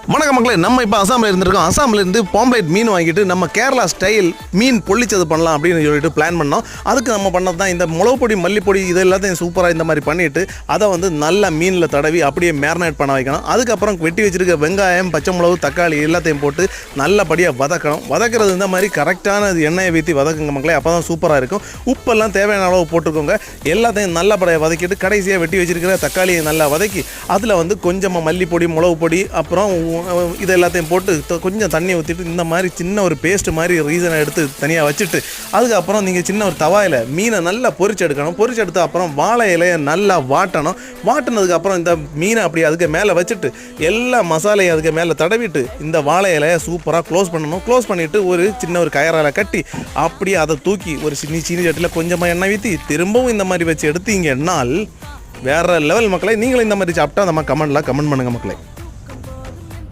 வணக்கம் மக்களே, நம்ம இப்போ அசாமில் இருந்திருக்கோம். அசாமில் இருந்து பாம்ப்ளேட் மீன் வாங்கிட்டு நம்ம கேரளா ஸ்டைல் மீன் பொள்ளிச்சது பண்ணலாம் அப்படின்னு சொல்லிட்டு பிளான் பண்ணோம். அதுக்கு நம்ம பண்ணது தான் இந்த மிளகு பொடி, மல்லிப்பொடி இது எல்லாத்தையும் சூப்பராக இந்த மாதிரி பண்ணிவிட்டு அதை வந்து நல்லா மீனில் தடவி அப்படியே மேரினேட் பண்ண வைக்கணும். அதுக்கப்புறம் வெட்டி வச்சிருக்க வெங்காயம், பச்சை மிளகு, தக்காளி எல்லாத்தையும் போட்டு நல்லபடியாக வதக்கணும். வதக்கிறது இந்த மாதிரி கரெக்டான எண்ணெயை ஊற்றி வதக்குங்க மக்களே, அப்போ தான் சூப்பராக இருக்கும். உப்பெல்லாம் தேவையான அளவு போட்டுக்கோங்க. எல்லாத்தையும் நல்லபடியாக வதக்கிட்டு கடைசியாக வெட்டி வச்சிருக்கிற தக்காளியை நல்லா வதக்கி அதில் வந்து கொஞ்சமாக மல்லிப்பொடி, மிளகு பொடி, அப்புறம் இது எல்லாத்தையும் போட்டு கொஞ்சம் தண்ணி ஊற்றிட்டு இந்த மாதிரி சின்ன ஒரு பேஸ்ட் மாதிரி ரீசனை எடுத்து தனியாக வச்சுட்டு அதுக்கப்புறம் நீங்கள் சின்ன ஒரு தவாயில் மீனை நல்லா பொரிச்சு எடுக்கணும். பொரிச்சு எடுத்து அப்புறம் வாழை இலையை நல்லா வாட்டணும். வாட்டினதுக்கப்புறம் இந்த மீனை அப்படி அதுக்கு மேலே வச்சுட்டு எல்லா மசாலையும் அதுக்கு மேலே தடவிட்டு இந்த வாழை இலையை சூப்பராக க்ளோஸ் பண்ணணும். க்ளோஸ் பண்ணிவிட்டு ஒரு சின்ன ஒரு கயரால் கட்டி அப்படியே அதை தூக்கி ஒரு சீனி சட்டியில் கொஞ்சமாக எண்ணெய் ஊற்றி திரும்பவும் இந்த மாதிரி வச்சு எடுத்தீங்கன்னால் வேறு லெவல் மக்களை. நீங்களும் இந்த மாதிரி சாப்பிட்டா நம்ம கமெண்ட் பண்ணுங்கள் மக்களே.